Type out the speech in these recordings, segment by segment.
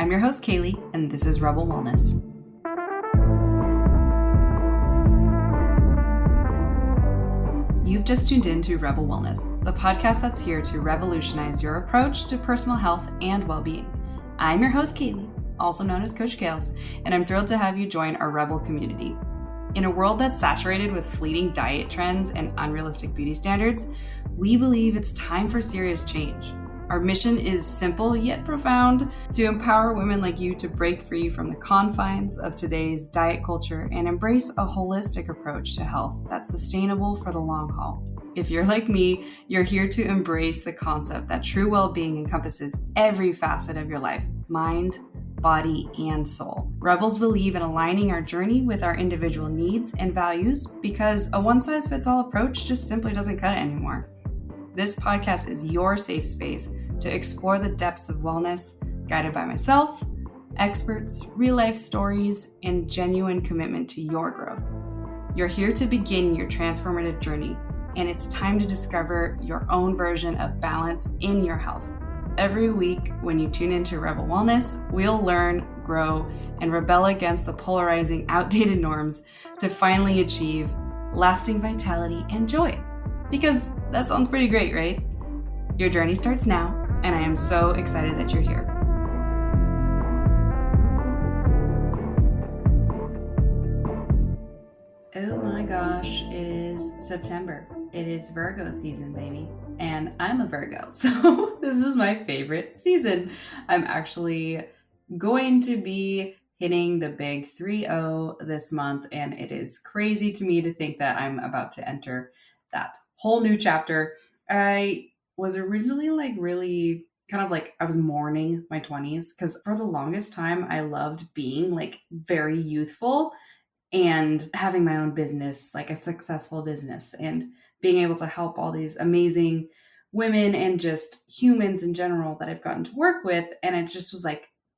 I'm your host, Kaylee, and this is Rebel Wellness. You've just tuned in to Rebel Wellness, the podcast that's here to revolutionize your approach to personal health and well-being. I'm your host, Kaylee, also known as Coach Kales, and I'm thrilled to have you join our Rebel community. In a world that's saturated with fleeting diet trends and unrealistic beauty standards, we believe it's time for serious change. Our mission is simple yet profound: to empower women like you to break free from the confines of today's diet culture and embrace a holistic approach to health that's sustainable for the long haul. If you're like me, you're here to embrace the concept that true well-being encompasses every facet of your life: mind, body, and soul. Rebels believe in aligning our journey with our individual needs and values because a one-size-fits-all approach just simply doesn't cut it anymore. This podcast is your safe space to explore the depths of wellness, guided by myself, experts, real-life stories, and genuine commitment to your growth. You're here to begin your transformative journey, and it's time to discover your own version of balance in your health. Every week, when you tune into Rebel Wellness, we'll learn, grow, and rebel against the polarizing, outdated norms to finally achieve lasting vitality and joy. Because that sounds pretty great, right? Your journey starts now, and I am so excited that you're here. Oh my gosh, it is September. It is Virgo season, baby. And I'm a Virgo, so this is my favorite season. I'm actually going to be hitting the big 3-0 this month, and it is crazy to me to think that I'm about to enter that whole new chapter. I was originally really I was mourning my 20s because for the longest time I loved being very youthful and having my own business, like a successful business, and being able to help all these amazing women and just humans in general that I've gotten to work with. And it just was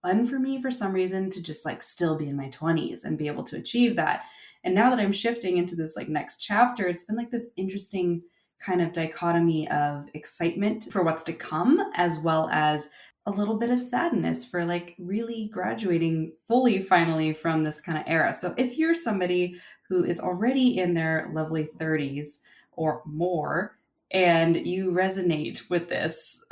fun for me for some reason to just still be in my 20s and be able to achieve that. And now that I'm shifting into this next chapter, it's been this interesting kind of dichotomy of excitement for what's to come, as well as a little bit of sadness for really graduating fully finally from this kind of era. So if you're somebody who is already in their lovely 30s or more, and you resonate with this,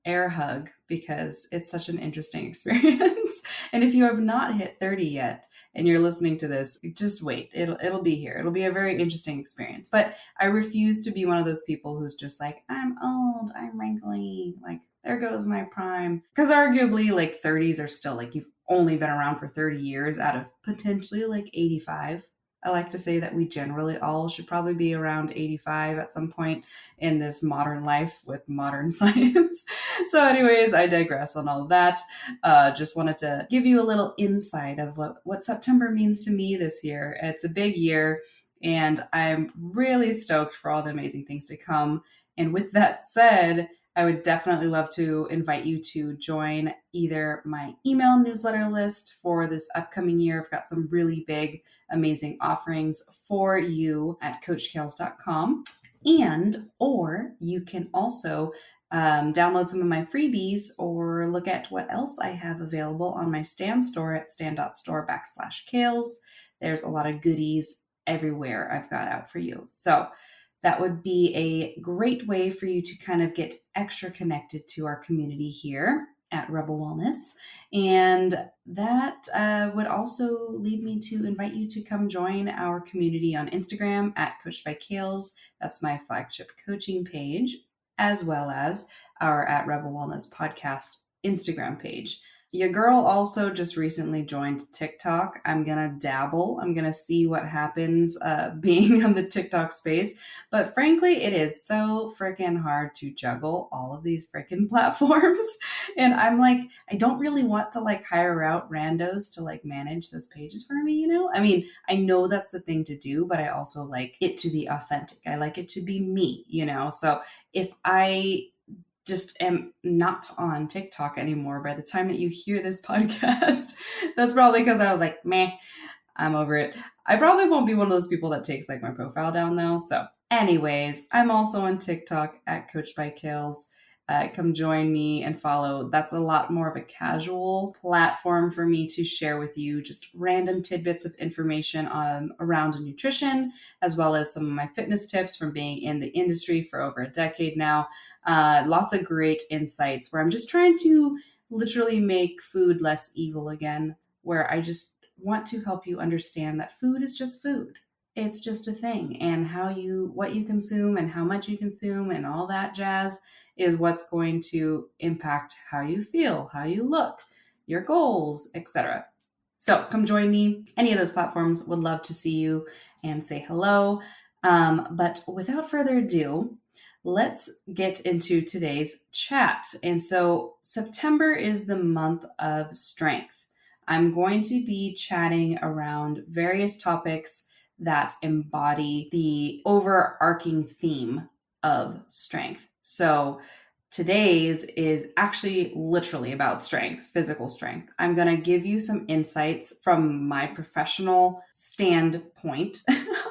air hug, because it's such an interesting experience. And if you have not hit 30 yet and you're listening to this, just wait. It'll be here. It'll be a very interesting experience. But I refuse to be one of those people who's just I'm old, I'm wrinkly, there goes my prime. Because arguably 30s are still you've only been around for 30 years out of potentially 85. I like to say that we generally all should probably be around 85 at some point in this modern life with modern science. So anyways, I digress on all of that. Just wanted to give you a little insight of what September means to me this year. It's a big year, and I'm really stoked for all the amazing things to come. And with that said, I would definitely love to invite you to join either my email newsletter list for this upcoming year. I've got some really big, amazing offerings for you at coachkales.com. Or you can also download some of my freebies or look at what else I have available on my Stan store at stan.store/Kales. There's a lot of goodies everywhere I've got out for you. So that would be a great way for you to kind of get extra connected to our community here at Rebel Wellness. And that would also lead me to invite you to come join our community on Instagram at Coached by Kales. That's my flagship coaching page, as well as our at Rebel Wellness podcast Instagram page. Your girl also just recently joined TikTok. I'm going to dabble. I'm going to see what happens being on the TikTok space. But frankly, it is so freaking hard to juggle all of these freaking platforms. And I'm I don't really want to hire out randos to manage those pages for me, I mean, I know that's the thing to do, but I also like it to be authentic. I like it to be me, So if I just am not on TikTok anymore by the time that you hear this podcast, that's probably because I was meh, I'm over it. I probably won't be one of those people that takes my profile down though. So anyways, I'm also on TikTok at Coached by Kales. come join me and follow. That's a lot more of a casual platform for me to share with you just random tidbits of information around nutrition, as well as some of my fitness tips from being in the industry for over a decade now. Lots of great insights where I'm just trying to literally make food less evil again, where I just want to help you understand that food is just food. It's just a thing, and what you consume and how much you consume and all that jazz is what's going to impact how you feel, how you look, your goals, etc. So come join me. Any of those platforms, would love to see you and say hello. But without further ado, let's get into today's chat. And so September is the month of strength. I'm going to be chatting around various topics that embody the overarching theme of strength. So today's is actually literally about strength, physical strength. I'm going to give you some insights from my professional standpoint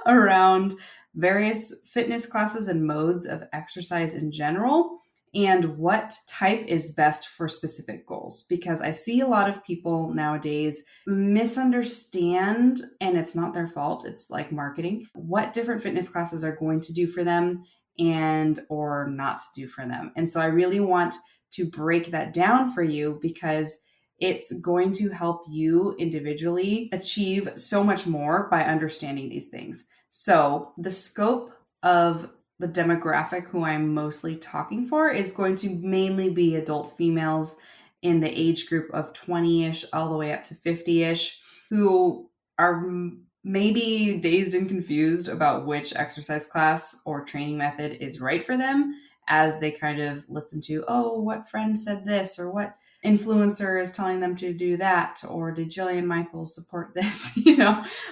around various fitness classes and modes of exercise in general, and what type is best for specific goals. Because I see a lot of people nowadays misunderstand, and it's not their fault, it's like marketing, what different fitness classes are going to do for them and or not do for them. And so I really want to break that down for you, because it's going to help you individually achieve so much more by understanding these things. So the scope of the demographic who I'm mostly talking for is going to mainly be adult females in the age group of 20-ish all the way up to 50-ish, who are maybe dazed and confused about which exercise class or training method is right for them, as they kind of listen to, oh, what friend said this, or what influencer is telling them to do that, or did Jillian Michaels support this?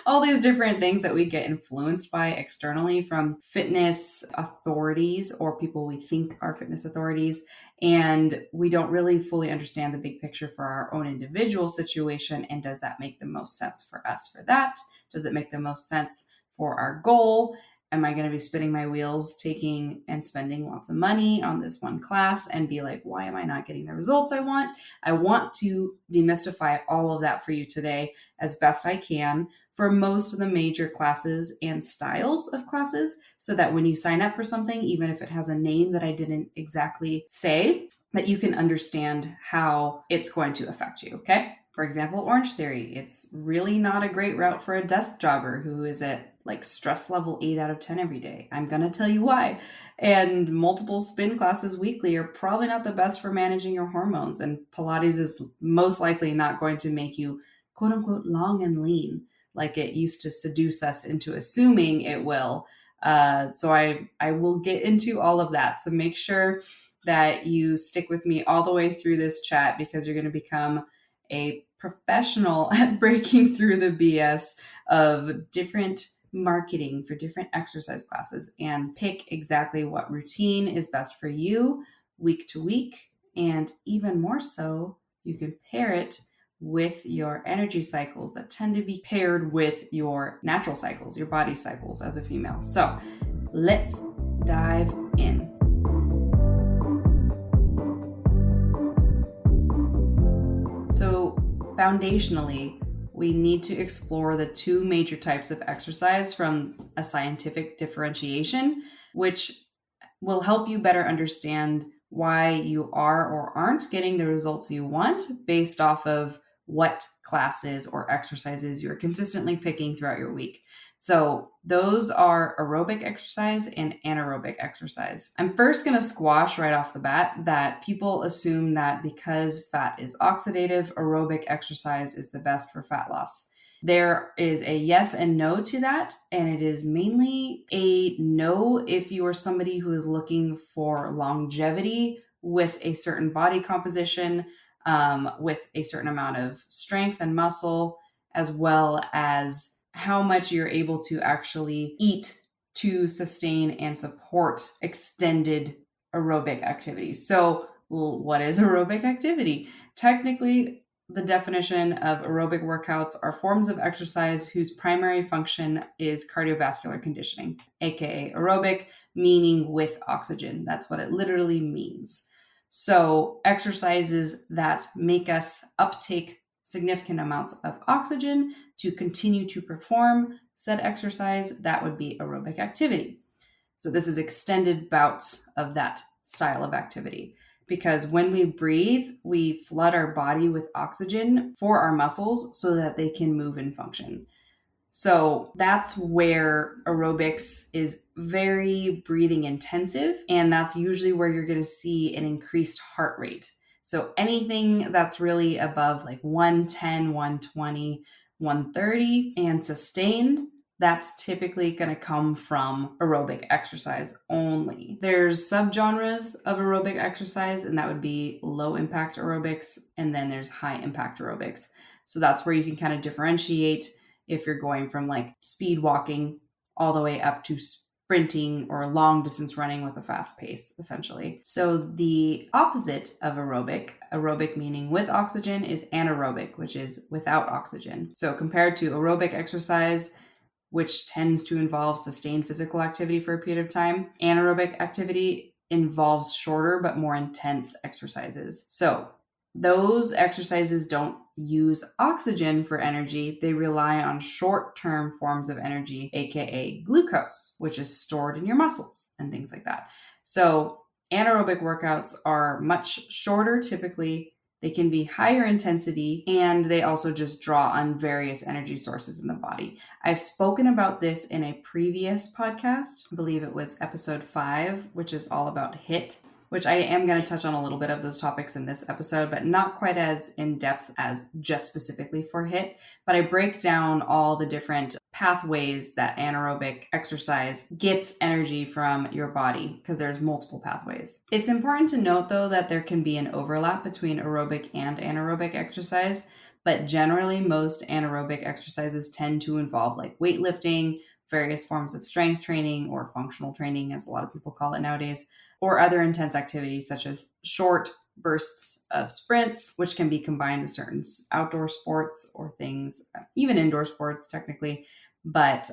All these different things that we get influenced by externally from fitness authorities or people we think are fitness authorities. And we don't really fully understand the big picture for our own individual situation. And does that make the most sense for us for that? Does it make the most sense for our goal? Am I going to be spinning my wheels, taking and spending lots of money on this one class and be like, why am I not getting the results I want? I want to demystify all of that for you today as best I can for most of the major classes and styles of classes, so that when you sign up for something, even if it has a name that I didn't exactly say, that you can understand how it's going to affect you, okay? For example, Orange Theory. It's really not a great route for a desk jobber who is at like stress level 8 out of 10 every day. I'm going to tell you why. And multiple spin classes weekly are probably not the best for managing your hormones. And Pilates is most likely not going to make you quote unquote long and lean like it used to seduce us into assuming it will. So I will get into all of that. So make sure that you stick with me all the way through this chat, because you're going to become a professional at breaking through the BS of different marketing for different exercise classes and pick exactly what routine is best for you week to week. And even more so, you can pair it with your energy cycles that tend to be paired with your natural cycles, your body cycles as a female. So let's dive in. So foundationally, we need to explore the two major types of exercise from a scientific differentiation, which will help you better understand why you are or aren't getting the results you want based off of what classes or exercises you're consistently picking throughout your week. So those are aerobic exercise and anaerobic exercise. I'm first going to squash right off the bat that people assume that because fat is oxidative, aerobic exercise is the best for fat loss. There is a yes and no to that, and it is mainly a no if you are somebody who is looking for longevity with a certain body composition, with a certain amount of strength and muscle, as well as how much you're able to actually eat to sustain and support extended aerobic activities. So what is aerobic activity? Technically, the definition of aerobic workouts are forms of exercise whose primary function is cardiovascular conditioning, aka aerobic, meaning with oxygen. That's what it literally means. So exercises that make us uptake significant amounts of oxygen to continue to perform said exercise, that would be aerobic activity. So this is extended bouts of that style of activity, because when we breathe, we flood our body with oxygen for our muscles so that they can move and function. So that's where aerobics is very breathing intensive. And that's usually where you're going to see an increased heart rate. So anything that's really above like 110, 120, 130 and sustained, that's typically going to come from aerobic exercise only. There's subgenres of aerobic exercise, and that would be low impact aerobics, and then there's high impact aerobics. So that's where you can kind of differentiate if you're going from like speed walking all the way up to sprinting or long distance running with a fast pace, essentially. So the opposite of aerobic meaning with oxygen, is anaerobic, which is without oxygen. So compared to aerobic exercise, which tends to involve sustained physical activity for a period of time, anaerobic activity involves shorter but more intense exercises. So those exercises don't use oxygen for energy. They rely on short-term forms of energy, aka glucose, which is stored in your muscles and things like that. So anaerobic workouts are much shorter typically. They can be higher intensity, and they also just draw on various energy sources in the body. I've spoken about this in a previous podcast. I believe it was episode 5, which is all about HIIT, which I am going to touch on a little bit of those topics in this episode, but not quite as in depth as just specifically for HIIT. But I break down all the different pathways that anaerobic exercise gets energy from your body, because there's multiple pathways. It's important to note, though, that there can be an overlap between aerobic and anaerobic exercise, but generally most anaerobic exercises tend to involve like weightlifting, various forms of strength training, or functional training, as a lot of people call it nowadays, or other intense activities such as short bursts of sprints, which can be combined with certain outdoor sports or things, even indoor sports technically. But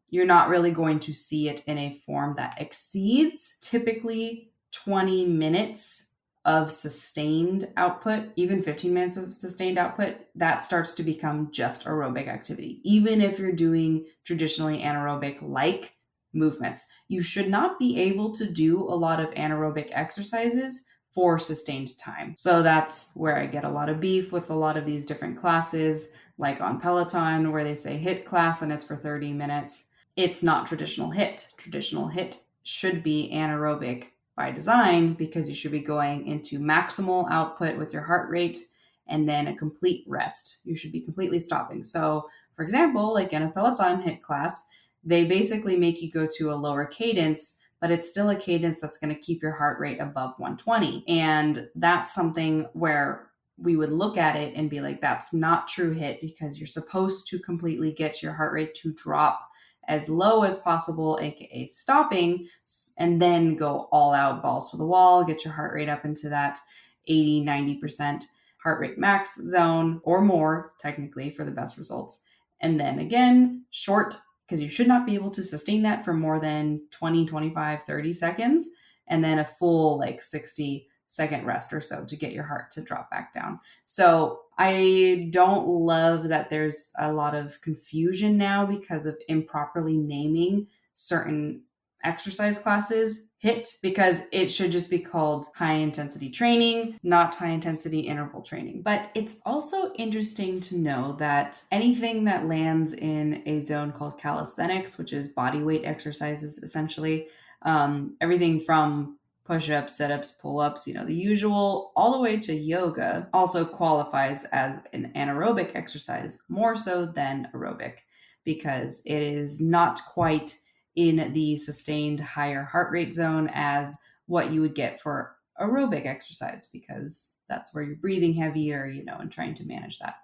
you're not really going to see it in a form that exceeds typically 20 minutes of sustained output, even 15 minutes of sustained output. That starts to become just aerobic activity. Even if you're doing traditionally anaerobic like movements, you should not be able to do a lot of anaerobic exercises for sustained time. So that's where I get a lot of beef with a lot of these different classes, like on Peloton, where they say HIIT class and it's for 30 minutes. It's not traditional HIIT. Traditional HIIT should be anaerobic by design, because you should be going into maximal output with your heart rate and then a complete rest. You should be completely stopping. So, for example, like in a Peloton HIIT class, they basically make you go to a lower cadence, but it's still a cadence that's going to keep your heart rate above 120. And that's something where we would look at it and be like, that's not true HIIT, because you're supposed to completely get your heart rate to drop as low as possible, aka stopping, and then go all out, balls to the wall, get your heart rate up into that 80, 90% heart rate max zone or more, technically, for the best results. And then again, short, because you should not be able to sustain that for more than 20, 25, 30 seconds, and then a full like 60-second rest or so to get your heart to drop back down. So I don't love that there's a lot of confusion now because of improperly naming certain exercise classes HIIT, because it should just be called high intensity training, not high intensity interval training. But it's also interesting to know that anything that lands in a zone called calisthenics, which is body weight exercises essentially, everything from push-ups, sit-ups, pull-ups, the usual, all the way to yoga, also qualifies as an anaerobic exercise, more so than aerobic, because it is not quite in the sustained higher heart rate zone as what you would get for aerobic exercise, because that's where you're breathing heavier, and trying to manage that.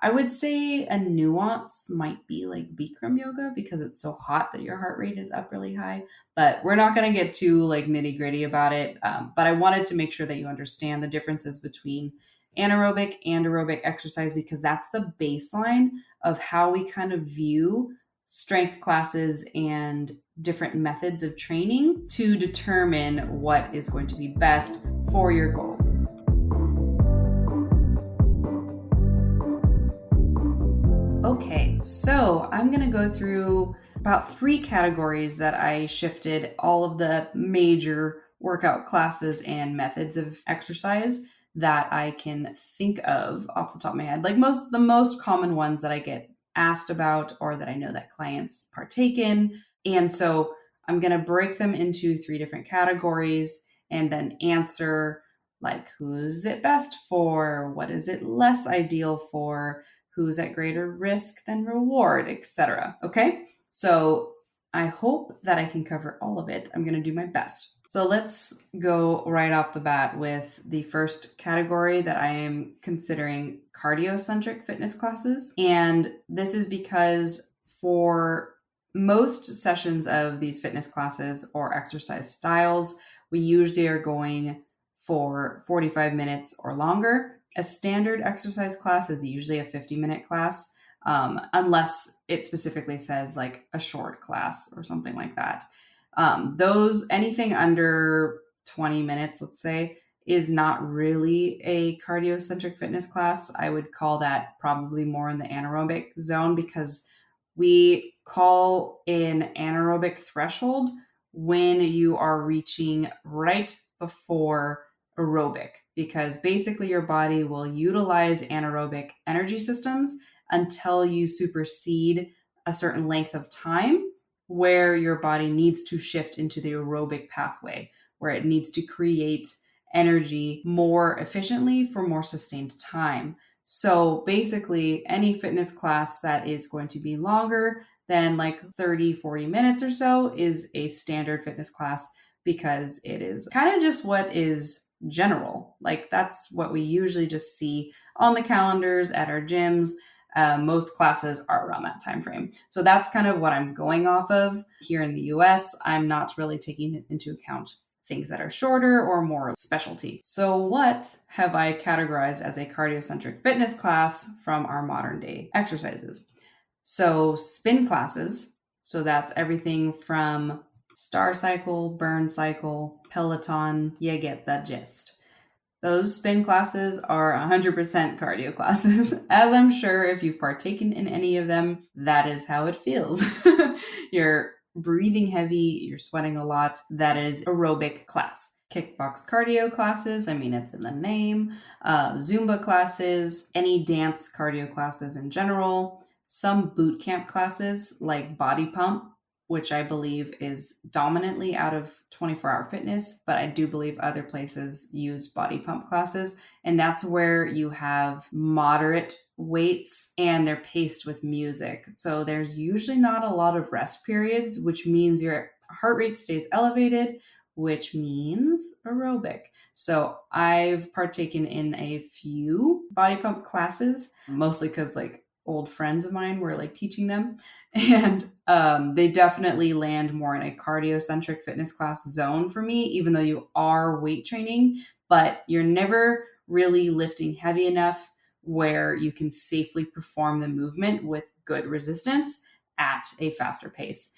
I would say a nuance might be like Bikram yoga, because it's so hot that your heart rate is up really high. But we're not going to get too like nitty gritty about it. But I wanted to make sure that you understand the differences between anaerobic and aerobic exercise, because that's the baseline of how we kind of view strength classes and different methods of training to determine what is going to be best for your goals. Okay, so I'm going to go through about 3 categories that I shifted all of the major workout classes and methods of exercise that I can think of off the top of my head. Like the most common ones that I get asked about or that I know that clients partake in. And so I'm going to break them into 3 different categories and then answer like who's it best for? What is it less ideal for? Who's at greater risk than reward, etc. Okay, so I hope that I can cover all of it. I'm going to do my best. So let's go right off the bat with the first category that I am considering cardiocentric fitness classes. And this is because for most sessions of these fitness classes or exercise styles, we usually are going for 45 minutes or longer. A standard exercise class is usually a 50-minute class, unless it specifically says like a short class or something like that. Anything under 20 minutes, let's say, is not really a cardiocentric fitness class. I would call that probably more in the anaerobic zone because we call an anaerobic threshold when you are reaching right before aerobic, because basically your body will utilize anaerobic energy systems until you supersede a certain length of time where your body needs to shift into the aerobic pathway, where it needs to create energy more efficiently for more sustained time. So basically any fitness class that is going to be longer than like 30, 40 minutes or so is a standard fitness class, because it is kind of just what is general. Like that's what we usually just see on the calendars at our gyms. Most classes are around that time frame. So that's kind of what I'm going off of. Here in the US, I'm not really taking into account things that are shorter or more specialty. So what have I categorized as a cardiocentric fitness class from our modern day exercises? So spin classes. So that's everything from Star Cycle, Burn Cycle, Peloton, you get the gist. Those spin classes are 100% cardio classes. As I'm sure if you've partaken in any of them, that is how it feels. You're breathing heavy, you're sweating a lot. That is aerobic class. Kickbox cardio classes, I mean, it's in the name. Zumba classes, any dance cardio classes in general. Some boot camp classes like body pump, which I believe is dominantly out of 24-hour fitness, but I do believe other places use body pump classes. And that's where you have moderate weights and they're paced with music. So there's usually not a lot of rest periods, which means your heart rate stays elevated, which means aerobic. So I've partaken in a few body pump classes, mostly because like old friends of mine were like teaching them. And they definitely land more in a cardiocentric fitness class zone for me, even though you are weight training, but you're never really lifting heavy enough where you can safely perform the movement with good resistance at a faster pace.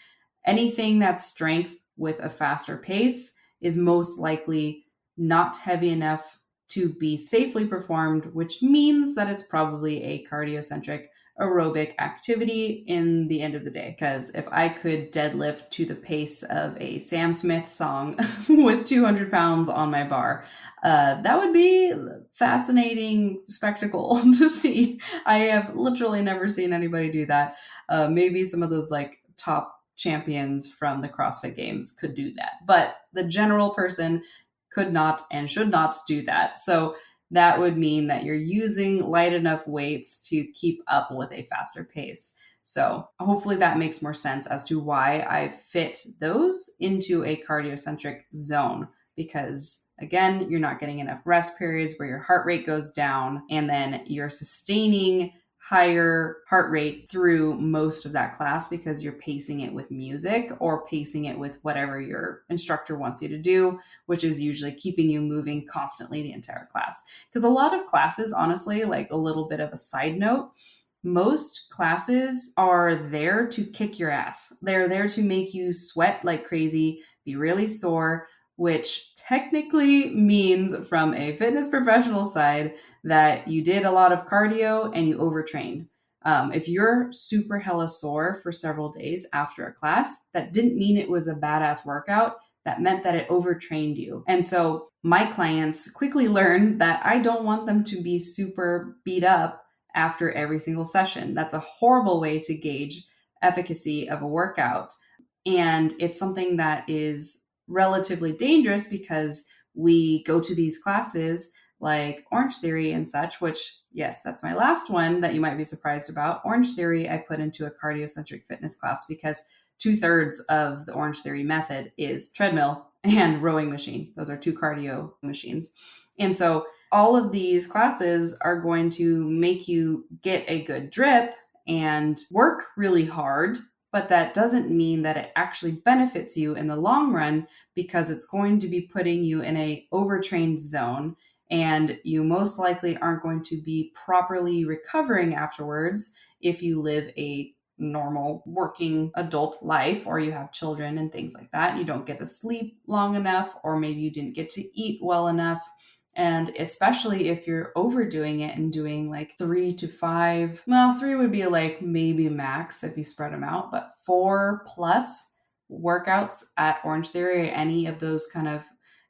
Anything that's strength with a faster pace is most likely not heavy enough to be safely performed, which means that it's probably a cardiocentric aerobic activity in the end of the day. Because if I could deadlift to the pace of a Sam Smith song with 200 pounds on my bar, that would be a fascinating spectacle to see. I have literally never seen anybody do that. Maybe some of those like top champions from the CrossFit games could do that, but the general person could not and should not do that. So that would mean that you're using light enough weights to keep up with a faster pace. So hopefully that makes more sense as to why I fit those into a cardiocentric zone, because again, you're not getting enough rest periods where your heart rate goes down, and then you're sustaining higher heart rate through most of that class because you're pacing it with music or pacing it with whatever your instructor wants you to do, which is usually keeping you moving constantly the entire class. Because a lot of classes, honestly, like a little bit of a side note, most classes are there to kick your ass. They're there to make you sweat like crazy, be really sore, which technically means from a fitness professional side that you did a lot of cardio and you overtrained. If you're super hella sore for several days after a class, that didn't mean it was a badass workout. That meant that it overtrained you. And so my clients quickly learn that I don't want them to be super beat up after every single session. That's a horrible way to gauge efficacy of a workout. And it's something that is relatively dangerous because we go to these classes like Orange Theory and such, which, yes, that's my last one that you might be surprised about. Orange Theory, I put into a cardiocentric fitness class because 2/3 of the Orange Theory method is treadmill and rowing machine. Those are two cardio machines. And so all of these classes are going to make you get a good drip and work really hard, but that doesn't mean that it actually benefits you in the long run because it's going to be putting you in a overtrained zone, and you most likely aren't going to be properly recovering afterwards if you live a normal working adult life or you have children and things like that. You don't get to sleep long enough, or maybe you didn't get to eat well enough. And especially if you're overdoing it and doing like 3 to 5, well, 3 would be like maybe max if you spread them out, but 4+ workouts at Orange Theory or any of those kind of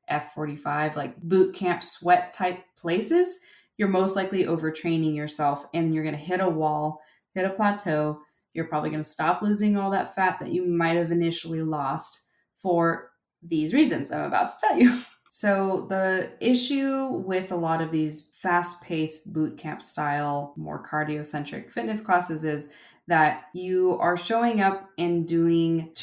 F45, like boot camp sweat type places, you're most likely overtraining yourself and you're going to hit a wall, hit a plateau. You're probably going to stop losing all that fat that you might have initially lost for these reasons I'm about to tell you. So the issue with a lot of these fast-paced boot camp style, more cardiocentric fitness classes is that you are showing up and doing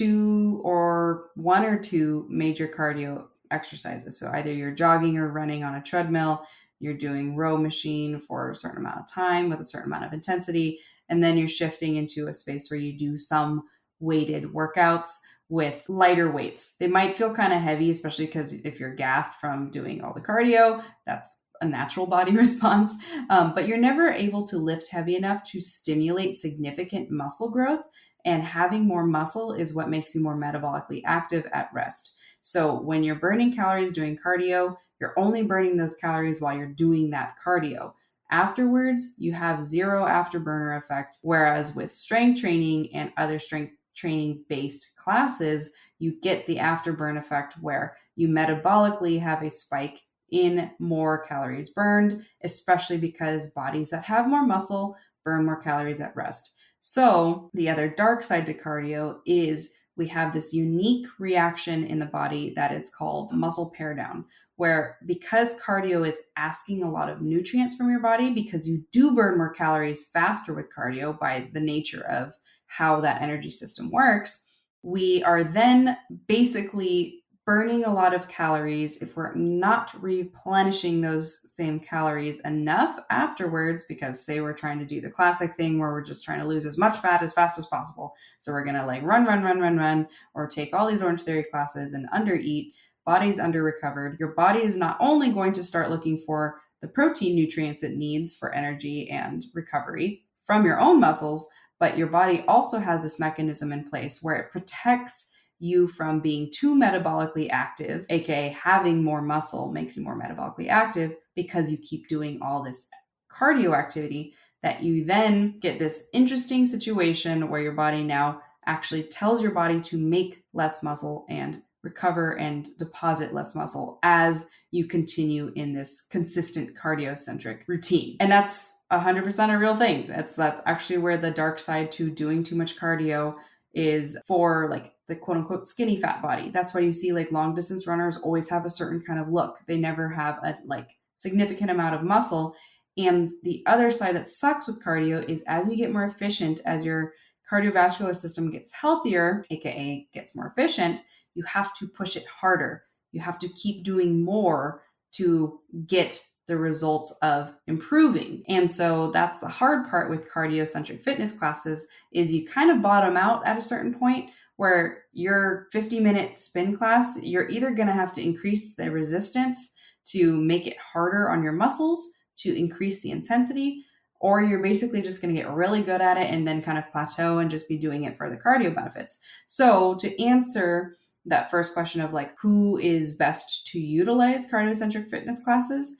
one or two major cardio exercises. So either you're jogging or running on a treadmill, you're doing row machine for a certain amount of time with a certain amount of intensity, and then you're shifting into a space where you do some weighted workouts with lighter weights. They might feel kind of heavy, especially because if you're gassed from doing all the cardio, that's a natural body response. But you're never able to lift heavy enough to stimulate significant muscle growth. And having more muscle is what makes you more metabolically active at rest. So when you're burning calories doing cardio, you're only burning those calories while you're doing that cardio. Afterwards, you have zero afterburner effect. Whereas with strength training and other strength training based classes, you get the afterburn effect where you metabolically have a spike in more calories burned, especially because bodies that have more muscle burn more calories at rest. So the other dark side to cardio is we have this unique reaction in the body that is called muscle pare down, where because cardio is asking a lot of nutrients from your body, because you do burn more calories faster with cardio by the nature of how that energy system works, we are then basically burning a lot of calories if we're not replenishing those same calories enough afterwards, because say we're trying to do the classic thing where we're just trying to lose as much fat as fast as possible. So we're going to like run, or take all these Orange Theory classes and undereat, body's under recovered. Your body is not only going to start looking for the protein nutrients it needs for energy and recovery from your own muscles, but your body also has this mechanism in place where it protects you from being too metabolically active, aka having more muscle makes you more metabolically active because you keep doing all this cardio activity, that you then get this interesting situation where your body now actually tells your body to make less muscle and recover and deposit less muscle as you continue in this consistent cardiocentric routine. And that's 100% a real thing. That's actually where the dark side to doing too much cardio is for like the quote unquote skinny fat body. That's why you see like long distance runners always have a certain kind of look. They never have a like significant amount of muscle. And the other side that sucks with cardio is as you get more efficient, as your cardiovascular system gets healthier, aka gets more efficient, you have to push it harder. You have to keep doing more to get the results of improving. And so that's the hard part with cardiocentric fitness classes, is you kind of bottom out at a certain point where your 50-minute spin class, you're either going to have to increase the resistance to make it harder on your muscles to increase the intensity, or you're basically just going to get really good at it and then kind of plateau and just be doing it for the cardio benefits. So to answer that first question of like who is best to utilize cardiocentric fitness classes,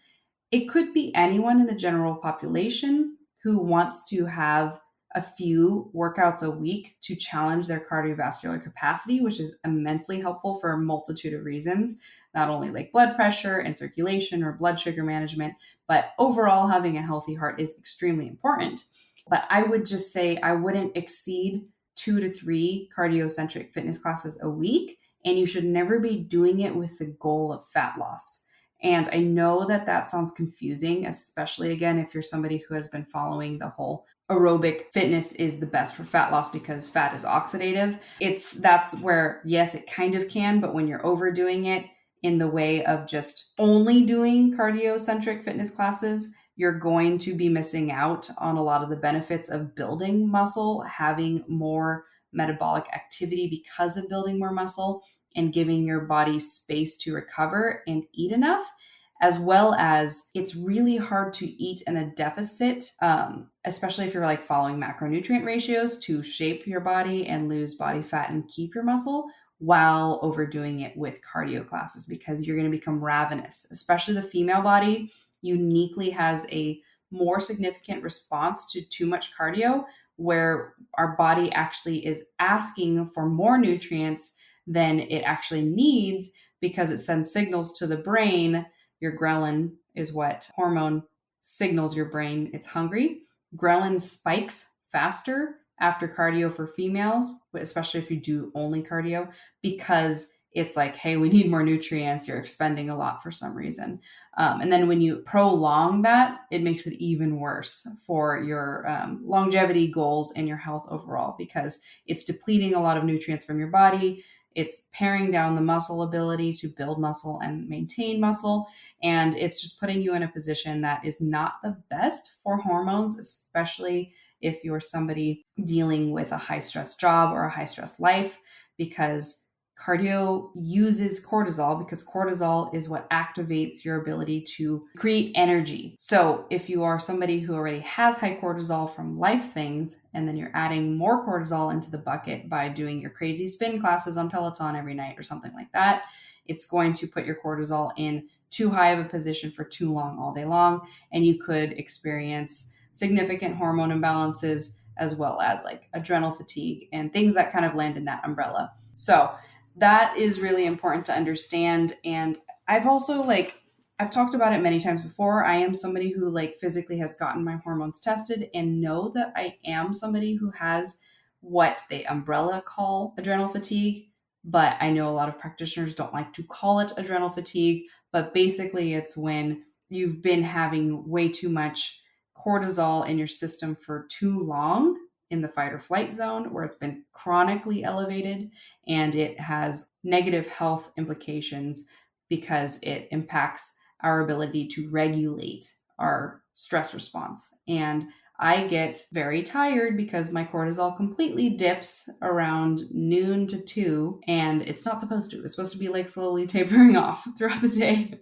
it could be anyone in the general population who wants to have a few workouts a week to challenge their cardiovascular capacity, which is immensely helpful for a multitude of reasons, not only like blood pressure and circulation or blood sugar management, but overall having a healthy heart is extremely important. But I would just say I wouldn't exceed 2 to 3 cardiocentric fitness classes a week, and you should never be doing it with the goal of fat loss. And I know that that sounds confusing, especially again, if you're somebody who has been following the whole aerobic fitness is the best for fat loss because fat is oxidative. That's where, yes, it kind of can, but when you're overdoing it in the way of just only doing cardiocentric fitness classes, you're going to be missing out on a lot of the benefits of building muscle, having more metabolic activity because of building more muscle, and giving your body space to recover and eat enough, as well as it's really hard to eat in a deficit, especially if you're like following macronutrient ratios to shape your body and lose body fat and keep your muscle while overdoing it with cardio classes, because you're going to become ravenous. Especially the female body uniquely has a more significant response to too much cardio, where our body actually is asking for more nutrients than it actually needs because it sends signals to the brain. Your ghrelin is what hormone signals your brain it's hungry. Ghrelin spikes faster after cardio for females, especially if you do only cardio, because it's like, hey, we need more nutrients. You're expending a lot for some reason. And then when you prolong that, it makes it even worse for your longevity goals and your health overall, because it's depleting a lot of nutrients from your body. It's paring down the muscle ability to build muscle and maintain muscle. And it's just putting you in a position that is not the best for hormones, especially if you're somebody dealing with a high stress job or a high stress life, because cardio uses cortisol, because cortisol is what activates your ability to create energy. So if you are somebody who already has high cortisol from life things, and then you're adding more cortisol into the bucket by doing your crazy spin classes on Peloton every night or something like that, it's going to put your cortisol in too high of a position for too long all day long. And you could experience significant hormone imbalances, as well as like adrenal fatigue and things that kind of land in that umbrella. So that is really important to understand. And I've also I've talked about it many times before. I am somebody who physically has gotten my hormones tested and know that I am somebody who has what they umbrella call adrenal fatigue. But I know a lot of practitioners don't like to call it adrenal fatigue. But basically it's when you've been having way too much cortisol in your system for too long in the fight or flight zone, where it's been chronically elevated, and it has negative health implications because it impacts our ability to regulate our stress response. And I get very tired because my cortisol completely dips around noon to 2, and it's not supposed to. It's supposed to be slowly tapering off throughout the day.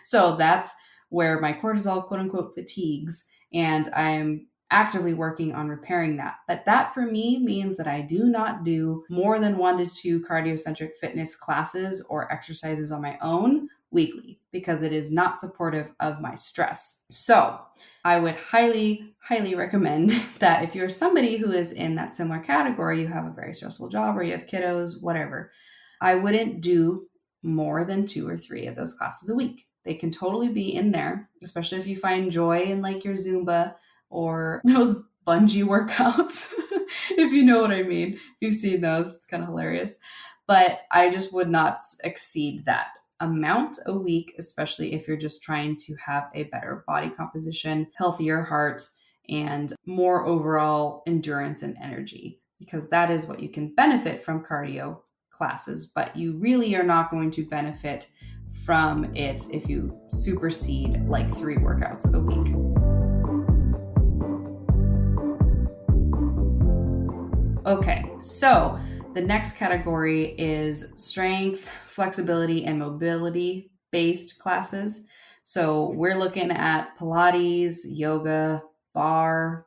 So that's where my cortisol, quote unquote, fatigues, and I'm actively working on repairing that. But that for me means that I do not do more than 1 to 2 cardiocentric fitness classes or exercises on my own weekly, because it is not supportive of my stress. So I would highly, highly recommend that if you're somebody who is in that similar category, you have a very stressful job or you have kiddos, whatever, I wouldn't do more than 2 or 3 of those classes a week. They can totally be in there, especially if you find joy in your Zumba or those bungee workouts, if you know what I mean. If you've seen those, it's kind of hilarious. But I just would not exceed that amount a week, especially if you're just trying to have a better body composition, healthier heart, and more overall endurance and energy, because that is what you can benefit from cardio classes. But you really are not going to benefit from it if you supersede 3 workouts a week. Okay, so the next category is strength, flexibility, and mobility based classes. So we're looking at Pilates, yoga, barre,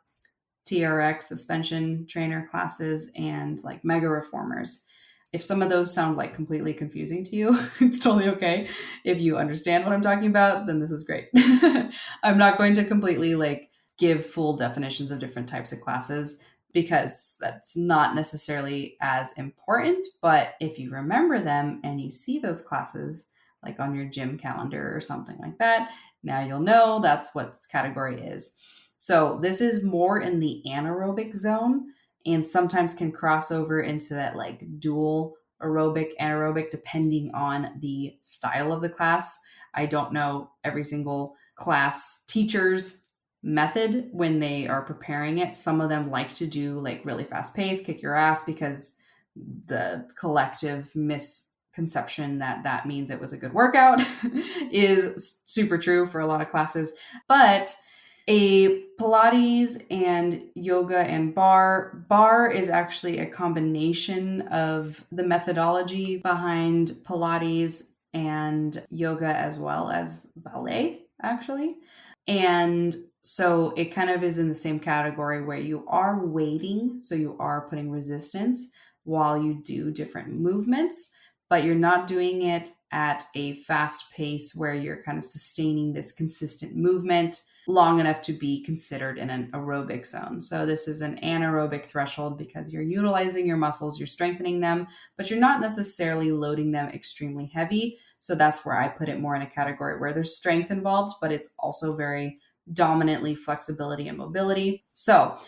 TRX, suspension trainer classes, and like mega reformers. If some of those sound like completely confusing to you, it's totally okay. If you understand what I'm talking about, then this is great. I'm not going to completely like give full definitions of different types of classes because that's not necessarily as important. But if you remember them and you see those classes like on your gym calendar or something like that, now you'll know that's what this category is. So this is more in the anaerobic zone and sometimes can cross over into that like dual aerobic, anaerobic, depending on the style of the class. I don't know every single class teacher's method when they are preparing it. Some of them like to do like really fast pace, kick your ass, because the collective misconception that that means it was a good workout is super true for a lot of classes. But a Pilates and yoga and barre is actually a combination of the methodology behind Pilates and yoga as well as ballet, actually. And so it kind of is in the same category where you are weighting, so you are putting resistance while you do different movements, but you're not doing it at a fast pace where you're kind of sustaining this consistent movement long enough to be considered in an aerobic zone. So this is an anaerobic threshold because you're utilizing your muscles, you're strengthening them, but you're not necessarily loading them extremely heavy. So that's where I put it more in a category where there's strength involved, but it's also very dominantly flexibility and mobility. So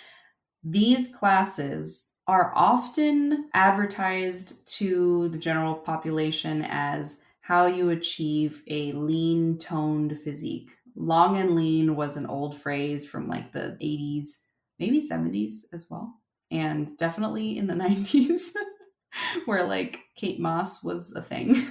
these classes are often advertised to the general population as how you achieve a lean toned physique. Long and lean was an old phrase from like the 80s, maybe 70s as well, and definitely in the 90s where like Kate Moss was a thing.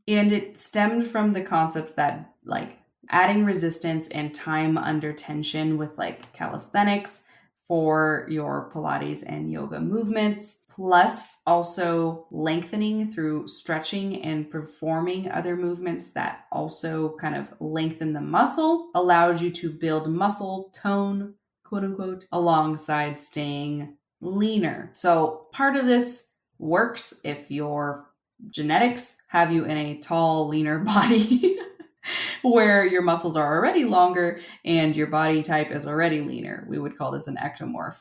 And it stemmed from the concept that like adding resistance and time under tension with like calisthenics for your Pilates and yoga movements, plus also lengthening through stretching and performing other movements that also kind of lengthen the muscle, allowed you to build muscle tone, quote unquote, alongside staying leaner. So part of this works if your genetics have you in a tall, leaner body where your muscles are already longer and your body type is already leaner. We would call this an ectomorph.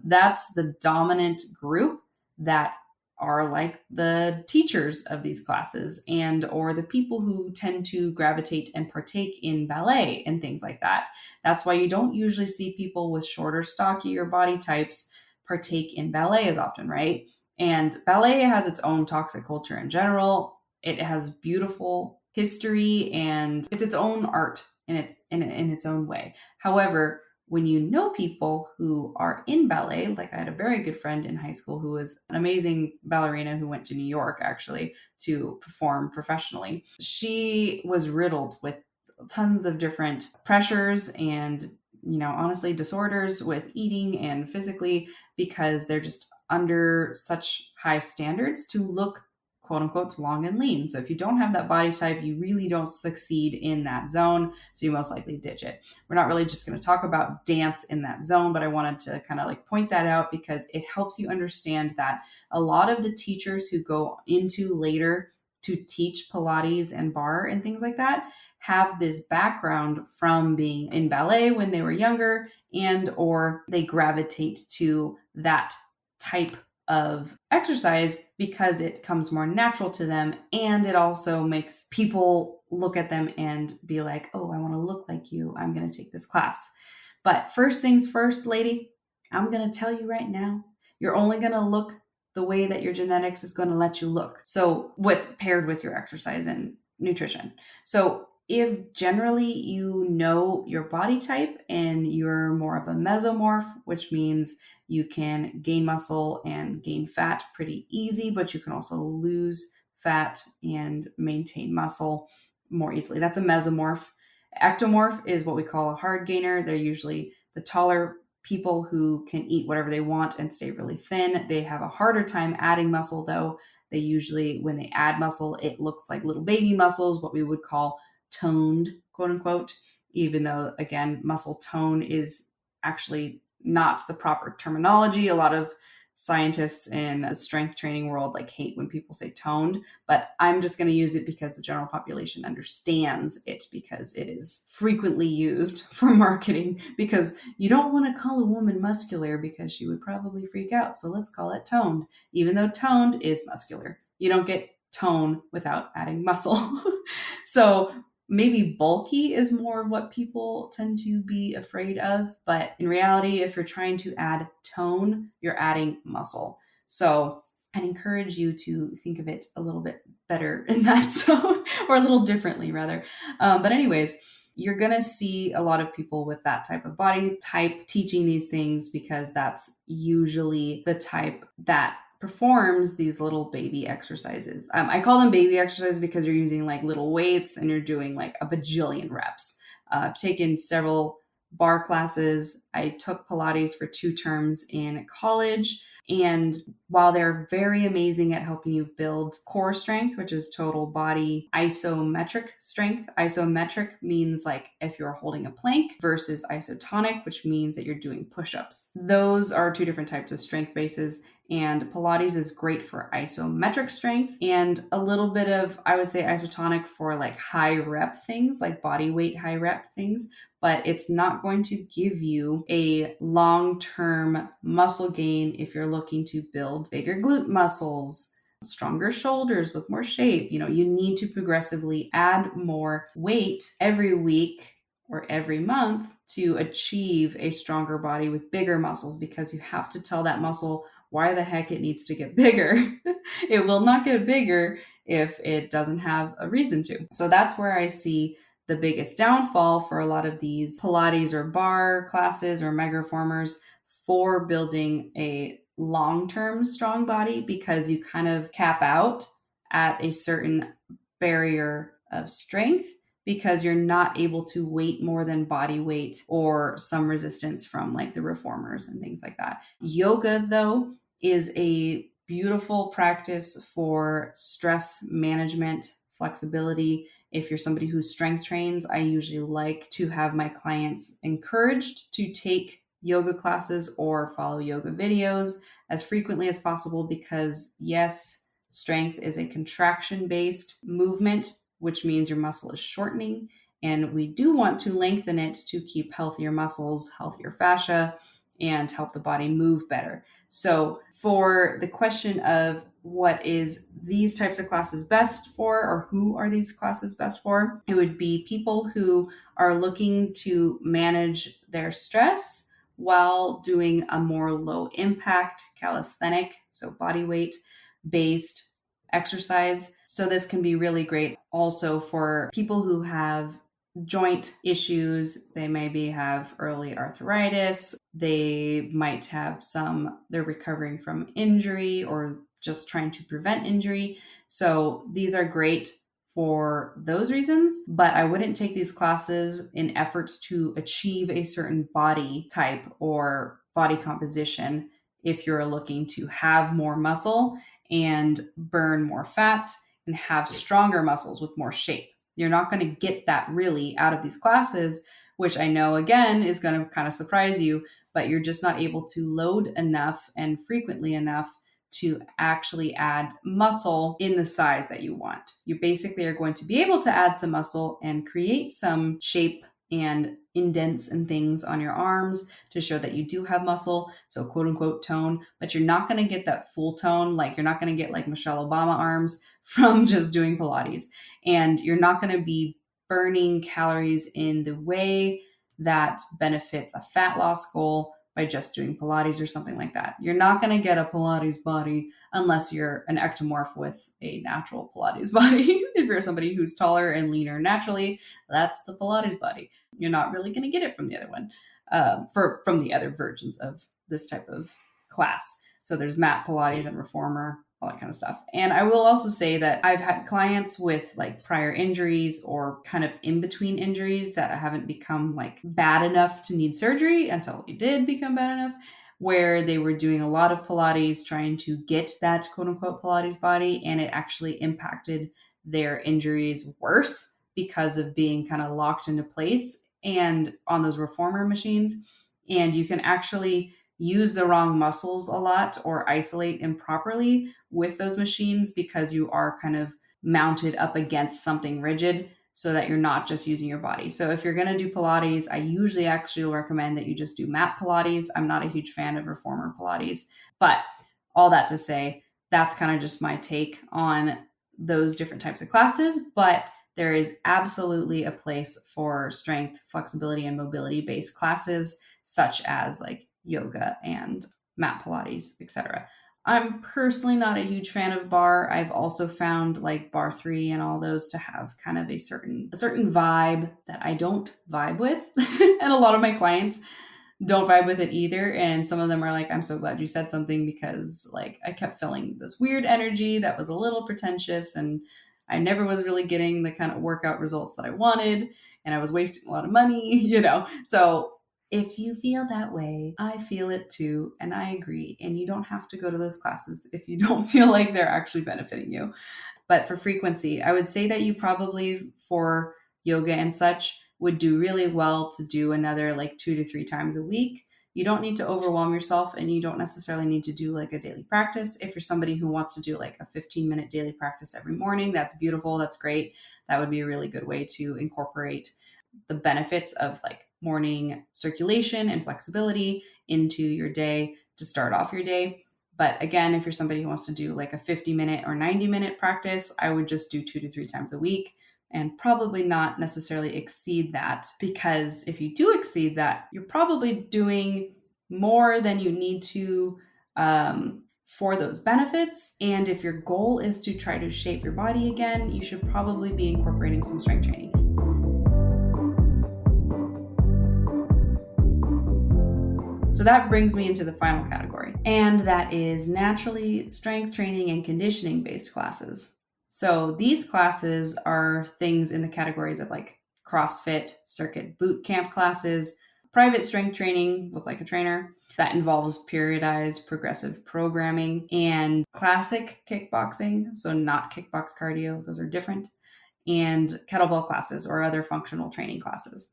That's the dominant group that are like the teachers of these classes and or the people who tend to gravitate and partake in ballet and things like that. That's why you don't usually see people with shorter, stockier body types partake in ballet as often, right? And ballet has its own toxic culture in general. It has beautiful history and it's its own art in its own way. However, when you know people who are in ballet, like I had a very good friend in high school who was an amazing ballerina who went to New York actually to perform professionally. She was riddled with tons of different pressures and, you know, honestly disorders with eating and physically because they're just under such high standards to look quote unquote long and lean. So if you don't have that body type, you really don't succeed in that zone. So you most likely ditch it. We're not really just going to talk about dance in that zone, but I wanted to kind of like point that out because it helps you understand that a lot of the teachers who go into later to teach Pilates and barre and things like that have this background from being in ballet when they were younger and or they gravitate to that type of exercise because it comes more natural to them and it also makes people look at them and be like, oh, I want to look like you. I'm going to take this class. But first things first, lady, I'm going to tell you right now, you're only going to look the way that your genetics is going to let you look. So paired with your exercise and nutrition. So if generally you know your body type and you're more of a mesomorph, which means you can gain muscle and gain fat pretty easy, but you can also lose fat and maintain muscle more easily. That's a mesomorph. Ectomorph is what we call a hard gainer. They're usually the taller people who can eat whatever they want and stay really thin. They have a harder time adding muscle though. They usually, when they add muscle, it looks like little baby muscles, what we would call toned, quote unquote, even though, again, muscle tone is actually not the proper terminology. A lot of scientists in the strength training world like hate when people say toned, but I'm just going to use it because the general population understands it, because it is frequently used for marketing, because you don't want to call a woman muscular because she would probably freak out. So let's call it toned, even though toned is muscular. You don't get tone without adding muscle. So maybe bulky is more what people tend to be afraid of. But in reality, if you're trying to add tone, you're adding muscle. So I'd encourage you to think of it a little bit better in that, so, or a little differently rather. But anyways, you're going to see a lot of people with that type of body type teaching these things, because that's usually the type that performs these little baby exercises. I call them baby exercises because you're using like little weights and you're doing like a bajillion reps. I've taken several barre classes. I took Pilates for 2 terms in college. And while they're very amazing at helping you build core strength, which is total body isometric strength, isometric means like if you're holding a plank, versus isotonic, which means that you're doing push-ups. Those are 2 different types of strength bases. And Pilates is great for isometric strength and a little bit of, I would say, isotonic for like high rep things, like body weight high rep things. But it's not going to give you a long-term muscle gain if you're looking to build bigger glute muscles, stronger shoulders with more shape. You need to progressively add more weight every week or every month to achieve a stronger body with bigger muscles, because you have to tell that muscle why the heck it needs to get bigger. It will not get bigger if it doesn't have a reason to. So that's where I see the biggest downfall for a lot of these Pilates or barre classes or mega reformers for building a long-term strong body, because you kind of cap out at a certain barrier of strength, because you're not able to weight more than body weight or some resistance from like the reformers and things like that. Yoga, though, is a beautiful practice for stress management, flexibility. If you're somebody who strength trains, I usually like to have my clients encouraged to take yoga classes or follow yoga videos as frequently as possible, because yes, strength is a contraction-based movement, which means your muscle is shortening. And we do want to lengthen it to keep healthier muscles, healthier fascia, and help the body move better. So for the question of what is these types of classes best for, or who are these classes best for, it would be people who are looking to manage their stress while doing a more low impact calisthenic, so body weight based exercise. So this can be really great also for people who have joint issues. They maybe have early arthritis. They might have they're recovering from injury or just trying to prevent injury. So these are great for those reasons, but I wouldn't take these classes in efforts to achieve a certain body type or body composition if you're looking to have more muscle and burn more fat and have stronger muscles with more shape. You're not going to get that really out of these classes, which I know, again, is going to kind of surprise you, but you're just not able to load enough and frequently enough to actually add muscle in the size that you want. You basically are going to be able to add some muscle and create some shape and indents and things on your arms to show that you do have muscle, so quote unquote tone, but you're not going to get that full tone. Like you're not going to get like Michelle Obama arms from just doing Pilates, and you're not going to be burning calories in the way that benefits a fat loss goal by just doing Pilates or something like that. You're not going to get a Pilates body unless you're an ectomorph with a natural Pilates body. If you're somebody who's taller and leaner naturally, that's the Pilates body. You're not really going to get it from the other one, from the other versions of this type of class. So there's mat Pilates and reformer, all that kind of stuff. And I will also say that I've had clients with like prior injuries or kind of in between injuries that haven't become like bad enough to need surgery until they did become bad enough, where they were doing a lot of Pilates trying to get that quote unquote Pilates body, and it actually impacted their injuries worse because of being kind of locked into place and on those reformer machines. And you can actually use the wrong muscles a lot or isolate improperly with those machines because you are kind of mounted up against something rigid so that you're not just using your body. So if you're going to do Pilates, I usually actually recommend that you just do mat Pilates. I'm not a huge fan of reformer Pilates, but all that to say, that's kind of just my take on those different types of classes. But there is absolutely a place for strength, flexibility, and mobility based classes, such as like yoga and mat Pilates, etc. I'm personally not a huge fan of barre. I've also found like barre 3 and all those to have kind of a certain vibe that I don't vibe with. And a lot of my clients don't vibe with it either. And some of them are like, I'm so glad you said something because like I kept feeling this weird energy that was a little pretentious and I never was really getting the kind of workout results that I wanted and I was wasting a lot of money, So if you feel that way, I feel it too. And I agree. And you don't have to go to those classes if you don't feel like they're actually benefiting you. But for frequency, I would say that you probably, for yoga and such, would do really well to do another like 2 to 3 times a week. You don't need to overwhelm yourself and you don't necessarily need to do like a daily practice. If you're somebody who wants to do like a 15-minute daily practice every morning, that's beautiful. That's great. That would be a really good way to incorporate the benefits of like morning circulation and flexibility into your day to start off your day. But again, if you're somebody who wants to do like a 50-minute or 90-minute practice, I would just do 2 to 3 times a week and probably not necessarily exceed that, because if you do exceed that, you're probably doing more than you need to for those benefits. And if your goal is to try to shape your body again, you should probably be incorporating some strength training. So that brings me into the final category, and that is naturally strength training and conditioning based classes. So these classes are things in the categories of like CrossFit, circuit boot camp classes, private strength training with like a trainer that involves periodized progressive programming, and classic kickboxing, so not kickbox cardio, those are different, and kettlebell classes or other functional training classes.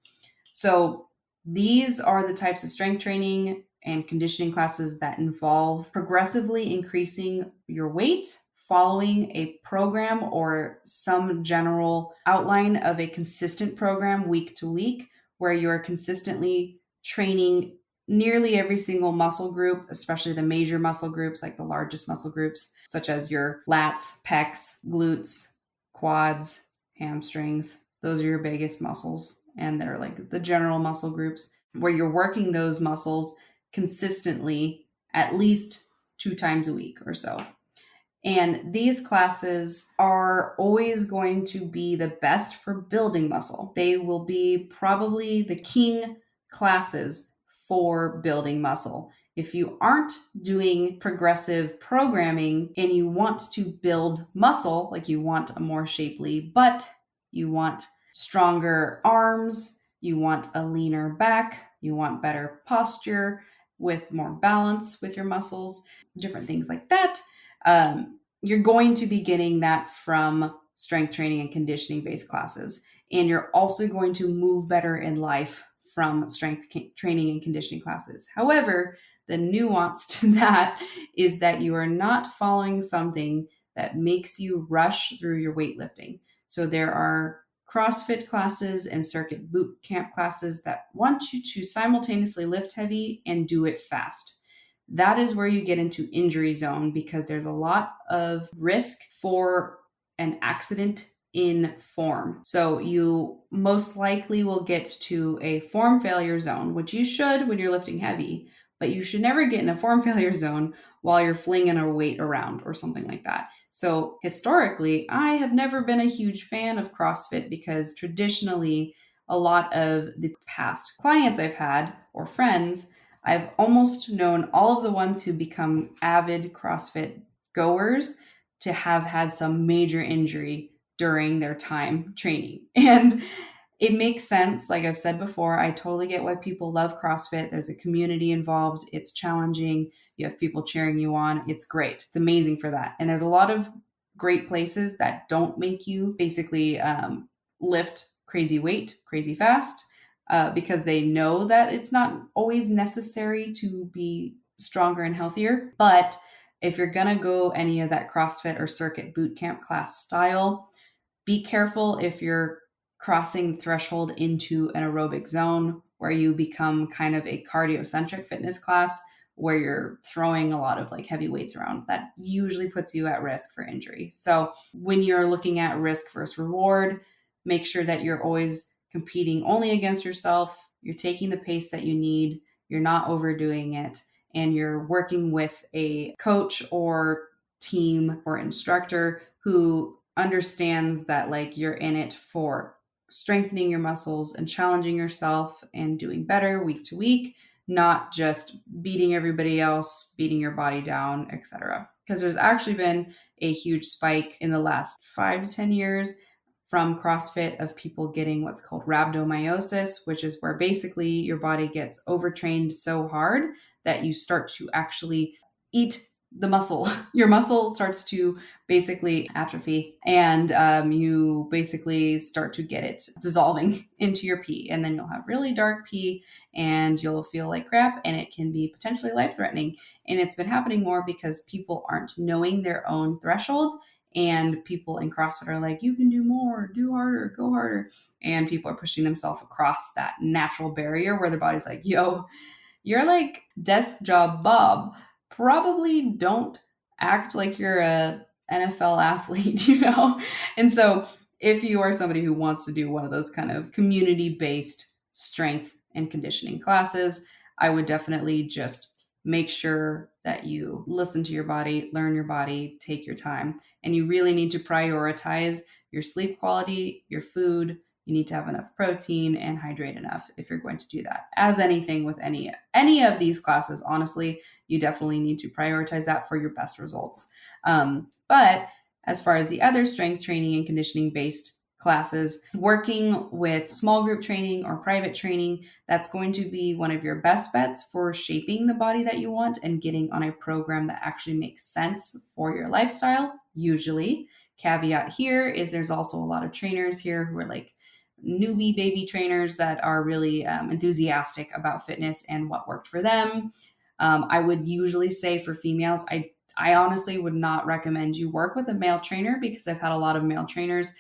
So these are the types of strength training and conditioning classes that involve progressively increasing your weight following a program or some general outline of a consistent program week to week, where you're consistently training nearly every single muscle group, especially the major muscle groups, like the largest muscle groups, such as your lats, pecs, glutes, quads, hamstrings. Those are your biggest muscles. And they're like the general muscle groups where you're working those muscles consistently at least 2 times a week or so. And these classes are always going to be the best for building muscle. They will be probably the king classes for building muscle. If you aren't doing progressive programming and you want to build muscle, like you want a more shapely butt, you want stronger arms, you want a leaner back, you want better posture with more balance with your muscles, different things like that. You're going to be getting that from strength training and conditioning based classes. And you're also going to move better in life from strength training and conditioning classes. However, the nuance to that is that you are not following something that makes you rush through your weightlifting. So there are CrossFit classes and circuit boot camp classes that want you to simultaneously lift heavy and do it fast. That is where you get into injury zone, because there's a lot of risk for an accident in form. So you most likely will get to a form failure zone, which you should when you're lifting heavy, but you should never get in a form failure zone while you're flinging a weight around or something like that. So historically, I have never been a huge fan of CrossFit because traditionally, a lot of the past clients I've had or friends, I've almost known all of the ones who become avid CrossFit goers to have had some major injury during their time training. And it makes sense. Like I've said before, I totally get why people love CrossFit. There's a community involved. It's challenging. You have people cheering you on. It's great. It's amazing for that. And there's a lot of great places that don't make you basically lift crazy weight, crazy fast. because they know that it's not always necessary to be stronger and healthier. But if you're going to go any of that CrossFit or circuit boot camp class style, be careful if you're crossing the threshold into an aerobic zone where you become kind of a cardiocentric fitness class where you're throwing a lot of like heavy weights around. That usually puts you at risk for injury. So when you're looking at risk versus reward, make sure that you're always competing only against yourself. You're taking the pace that you need. You're not overdoing it. And you're working with a coach or team or instructor who understands that like you're in it for strengthening your muscles and challenging yourself and doing better week to week, not just beating everybody else, beating your body down, etc. Because there's actually been a huge spike in the last 5 to 10 years from CrossFit of people getting what's called rhabdomyosis, which is where basically your body gets overtrained so hard that you start to actually eat the muscle. Your muscle starts to basically atrophy, and you basically start to get it dissolving into your pee, and then you'll have really dark pee and you'll feel like crap, and it can be potentially life-threatening. And it's been happening more because people aren't knowing their own threshold, and people in CrossFit are like, you can do more, do harder, go harder, and people are pushing themselves across that natural barrier where their body's like, yo, you're like desk job Bob. Probably don't act like you're a NFL athlete, you know? And so if you are somebody who wants to do one of those kind of community-based strength and conditioning classes, I would definitely just make sure that you listen to your body, learn your body, take your time. And you really need to prioritize your sleep quality, your food. You need to have enough protein and hydrate enough if you're going to do that. As anything with any of these classes, honestly, you definitely need to prioritize that for your best results. But as far as the other strength training and conditioning based classes, working with small group training or private training, that's going to be one of your best bets for shaping the body that you want and getting on a program that actually makes sense for your lifestyle, usually. Caveat here is there's also a lot of trainers here who are like newbie baby trainers that are really enthusiastic about fitness and what worked for them. I would usually say for females, I honestly would not recommend you work with a male trainer because I've had a lot of male trainers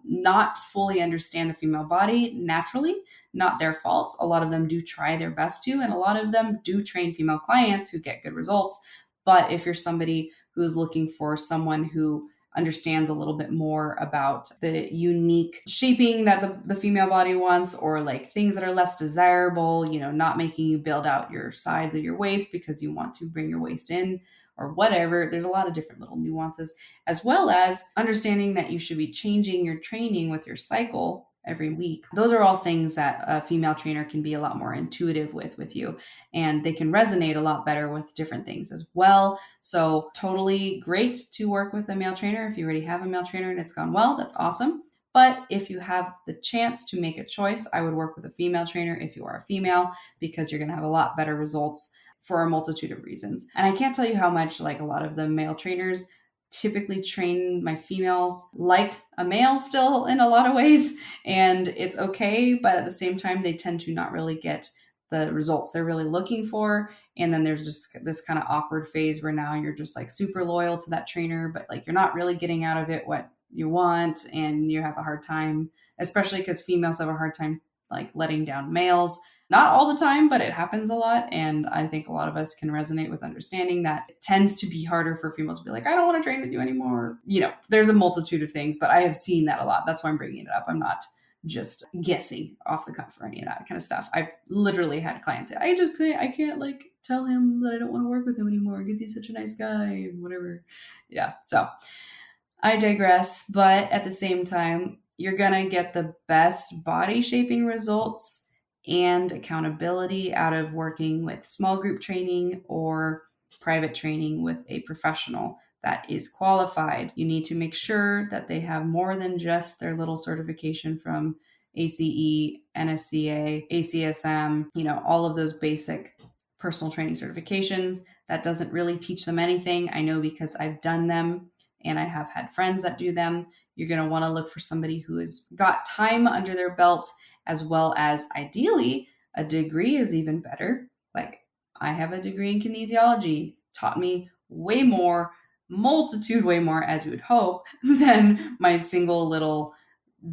not fully understand the female body naturally, not their fault. A lot of them do try their best to, and a lot of them do train female clients who get good results. But if you're somebody who's looking for someone who understands a little bit more about the unique shaping that the female body wants, or like things that are less desirable, you know, not making you build out your sides of your waist because you want to bring your waist in or whatever. There's a lot of different little nuances, as well as understanding that you should be changing your training with your cycle every week. Those are all things that a female trainer can be a lot more intuitive with you, and they can resonate a lot better with different things as well. So totally great to work with a male trainer. If you already have a male trainer and it's gone well, that's awesome. But if you have the chance to make a choice, I would work with a female trainer if you are a female, because you're going to have a lot better results for a multitude of reasons. And I can't tell you how much like a lot of the male trainers typically train my females like a male still in a lot of ways, and it's okay, but at the same time they tend to not really get the results they're really looking for. And then there's just this kind of awkward phase where now you're just like super loyal to that trainer, but like you're not really getting out of it what you want, and you have a hard time, especially because females have a hard time like letting down males. Not all the time, but it happens a lot. And I think a lot of us can resonate with understanding that it tends to be harder for females to be like, I don't want to train with you anymore. You know, there's a multitude of things, but I have seen that a lot. That's why I'm bringing it up. I'm not just guessing off the cuff or any of that kind of stuff. I've literally had clients say, I can't like tell him that I don't want to work with him anymore because he's such a nice guy and whatever. Yeah. So I digress. But at the same time, you're going to get the best body shaping results and accountability out of working with small group training or private training with a professional that is qualified. You need to make sure that they have more than just their little certification from ACE, NSCA, ACSM, you know, all of those basic personal training certifications. That doesn't really teach them anything. I know because I've done them and I have had friends that do them. You're going to want to look for somebody who has got time under their belt, as well as ideally a degree is even better. Like I have a degree in kinesiology, taught me way more, multitude way more, as you would hope, than my single little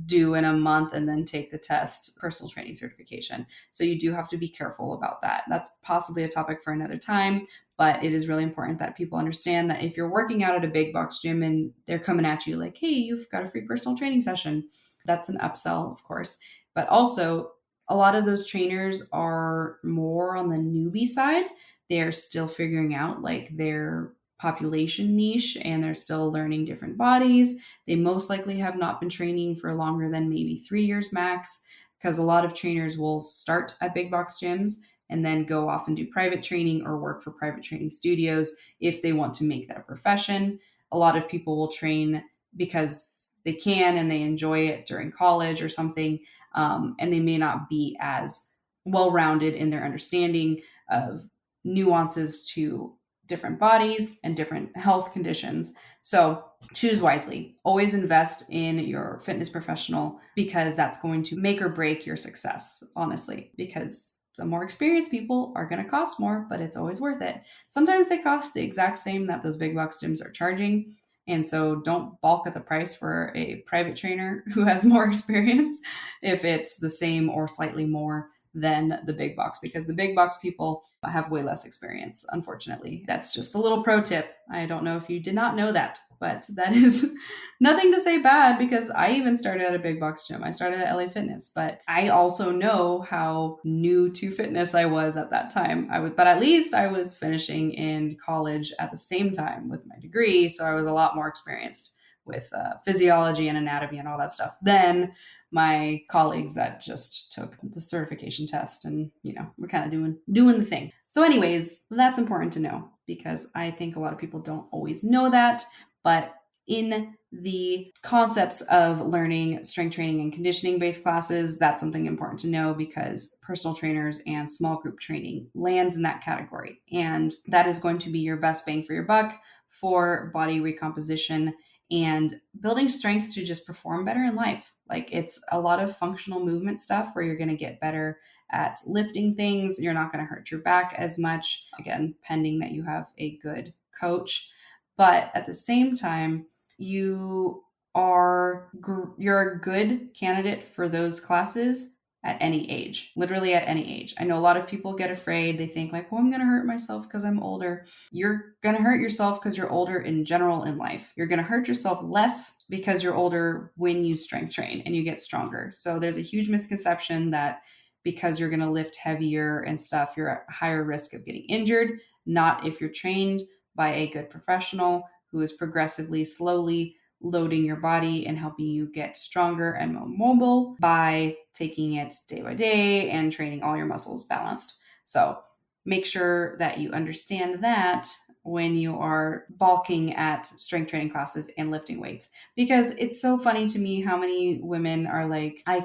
do in a month and then take the test personal training certification. So you do have to be careful about that. That's possibly a topic for another time, but it is really important that people understand that if you're working out at a big box gym and they're coming at you like, hey, you've got a free personal training session, that's an upsell, of course. But also, a lot of those trainers are more on the newbie side. They're still figuring out like their population niche and they're still learning different bodies. They most likely have not been training for longer than maybe 3 years max, because a lot of trainers will start at big box gyms and then go off and do private training or work for private training studios if they want to make that a profession. A lot of people will train because they can and they enjoy it during college or something, and they may not be as well rounded in their understanding of nuances to different bodies and different health conditions. So choose wisely. Always invest in your fitness professional because that's going to make or break your success, honestly, because the more experienced people are going to cost more, but it's always worth it. Sometimes they cost the exact same that those big box gyms are charging. And so don't balk at the price for a private trainer who has more experience if it's the same or slightly more than the big box, because the big box people have way less experience, unfortunately. That's just a little pro tip. I don't know if you did not know that, but that is nothing to say bad because I even started at a big box gym. I started at LA Fitness, but I also know how new to fitness I was at that time. But at least I was finishing in college at the same time with my degree, so I was a lot more experienced with physiology and anatomy and all that stuff than my colleagues that just took the certification test and we're kind of doing the thing. So anyways, that's important to know because I think a lot of people don't always know that, but in the concepts of learning strength training and conditioning based classes, that's something important to know because personal trainers and small group training lands in that category, and that is going to be your best bang for your buck for body recomposition and building strength to just perform better in life. Like it's a lot of functional movement stuff where you're going to get better at lifting things. You're not going to hurt your back as much, again, pending that you have a good coach. But at the same time, you're a good candidate for those classes at any age, literally at any age. I know a lot of people get afraid. They think like, well, I'm going to hurt myself because I'm older. You're going to hurt yourself because you're older in general in life. You're going to hurt yourself less because you're older when you strength train and you get stronger. So there's a huge misconception that because you're going to lift heavier and stuff, you're at higher risk of getting injured. Not if you're trained by a good professional who is progressively, slowly loading your body and helping you get stronger and more mobile by taking it day by day and training all your muscles balanced. So make sure that you understand that when you are bulking at strength training classes and lifting weights, because it's so funny to me how many women are like, I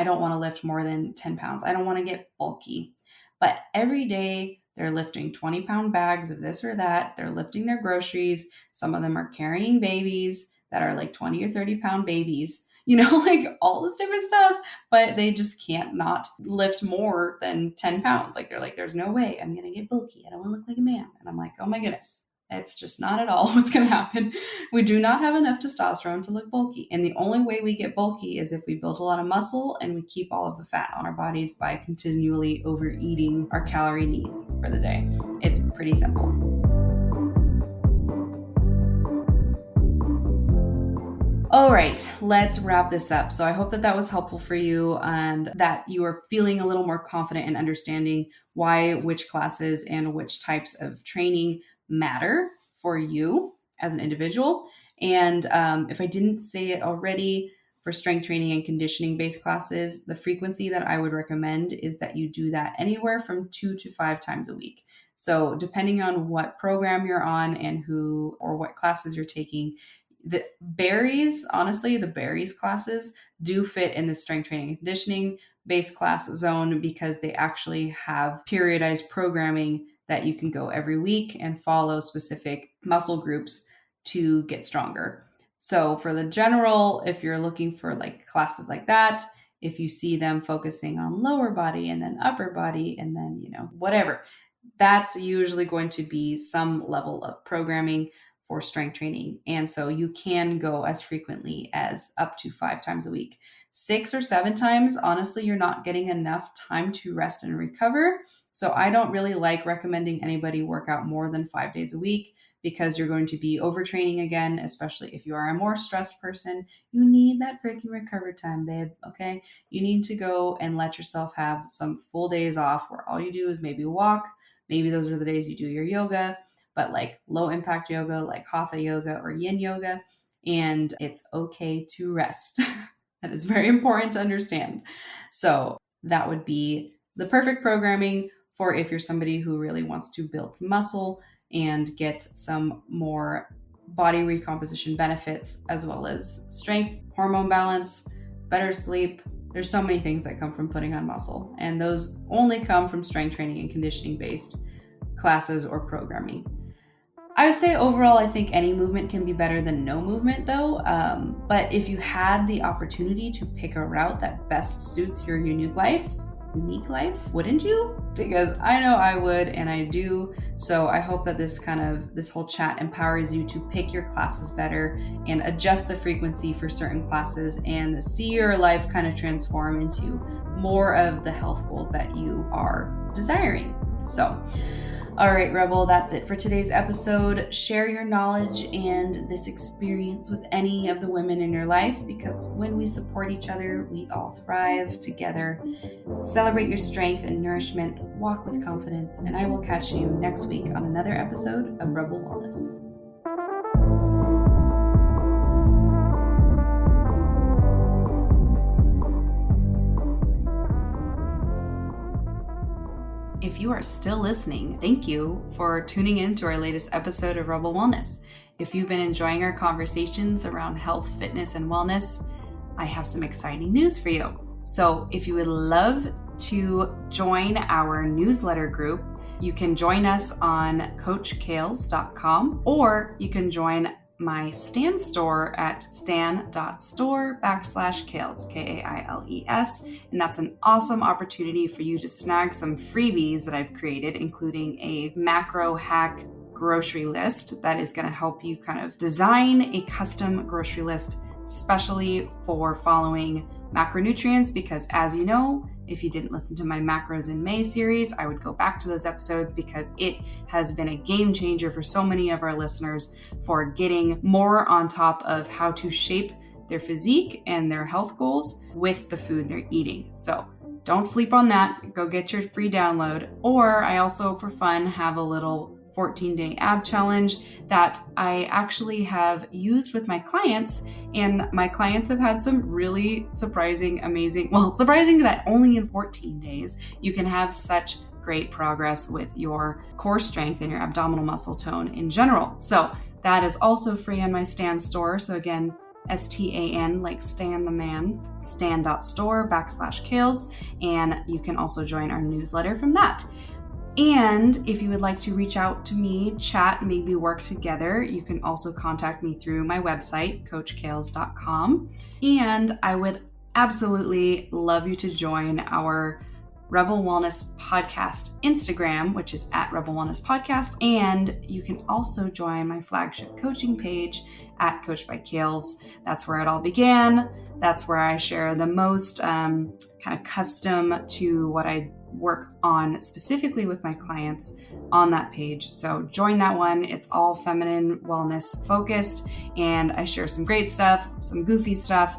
don't want to lift more than 10 pounds. I don't want to get bulky. But every day they're lifting 20-pound bags of this or that. They're lifting their groceries. Some of them are carrying babies that are like 20 or 30-pound babies, like all this different stuff, but they just can't not lift more than 10 pounds. Like they're like, there's no way I'm going to get bulky. I don't want to look like a man. And I'm like, oh my goodness, it's just not at all what's going to happen. We do not have enough testosterone to look bulky. And the only way we get bulky is if we build a lot of muscle and we keep all of the fat on our bodies by continually overeating our calorie needs for the day. It's pretty simple. All right, let's wrap this up. So I hope that was helpful for you and that you are feeling a little more confident in understanding why which classes and which types of training matter for you as an individual. And if I didn't say it already, for strength training and conditioning based classes, the frequency that I would recommend is that you do that anywhere from 2 to 5 times a week. So depending on what program you're on and who or what classes you're taking, the berries classes do fit in the strength training and conditioning based class zone because they actually have periodized programming that you can go every week and follow specific muscle groups to get stronger. So for the general, if you're looking for like classes like that, if you see them focusing on lower body and then upper body and then, whatever, that's usually going to be some level of programming for strength training. And so you can go as frequently as up to 5 times a week. 6 or 7 times, honestly, you're not getting enough time to rest and recover. So I don't really like recommending anybody work out more than 5 days a week because you're going to be overtraining again, especially if you are a more stressed person. You need that freaking recovery time, babe, okay? You need to go and let yourself have some full days off where all you do is maybe walk. Maybe those are the days you do your yoga, but like low impact yoga, like hatha yoga or yin yoga, and it's okay to rest. That is very important to understand. So that would be the perfect programming for if you're somebody who really wants to build some muscle and get some more body recomposition benefits, as well as strength, hormone balance, better sleep. There's so many things that come from putting on muscle, and those only come from strength training and conditioning based classes or programming. I would say overall, I think any movement can be better than no movement though. But if you had the opportunity to pick a route that best suits your unique life, wouldn't you? Because I know I would, and I do. So I hope that this whole chat empowers you to pick your classes better and adjust the frequency for certain classes and see your life kind of transform into more of the health goals that you are desiring. So, all right, Rebel, that's it for today's episode. Share your knowledge and this experience with any of the women in your life, because when we support each other, we all thrive together. Celebrate your strength and nourishment, walk with confidence, and I will catch you next week on another episode of Rebel Wellness. If you are still listening, thank you for tuning in to our latest episode of Rebel Wellness. If you've been enjoying our conversations around health, fitness, and wellness, I have some exciting news for you. So if you would love to join our newsletter group, you can join us on coachkales.com, or you can join my Stan store at stan.store/Kales, Kailes. And that's an awesome opportunity for you to snag some freebies that I've created, including a macro hack grocery list that is going to help you kind of design a custom grocery list, especially for following macronutrients, because as you know, if you didn't listen to my Macros in May series, I would go back to those episodes because it has been a game changer for so many of our listeners for getting more on top of how to shape their physique and their health goals with the food they're eating. So don't sleep on that. Go get your free download. Or I also, for fun, have a little 14-day ab challenge that I actually have used with my clients, and my clients have had some really surprising that only in 14 days you can have such great progress with your core strength and your abdominal muscle tone in general. So that is also free on my Stan store. So again, STAN, like Stan the man, stan.store/Kales, and you can also join our newsletter from that. And if you would like to reach out to me, chat, maybe work together, you can also contact me through my website, coachkales.com. And I would absolutely love you to join our Rebel Wellness Podcast Instagram, which is at Rebel Wellness Podcast. And you can also join my flagship coaching page at Coach by Kales. That's where it all began. That's where I share the most kind of custom to what I work on specifically with my clients on that page. So join that one. It's all feminine wellness focused, and I share some great stuff, some goofy stuff,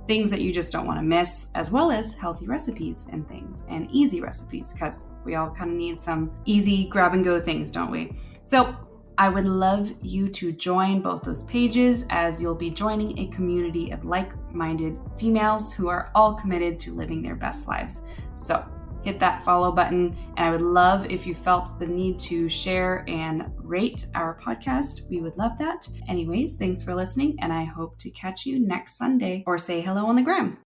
things that you just don't want to miss, as well as healthy recipes and things, and easy recipes, because we all kind of need some easy grab and go things, don't we? So I would love you to join both those pages, as you'll be joining a community of like-minded females who are all committed to living their best lives. So hit that follow button, and I would love if you felt the need to share and rate our podcast. We would love that. Anyways, thanks for listening, and I hope to catch you next Sunday, or say hello on the gram.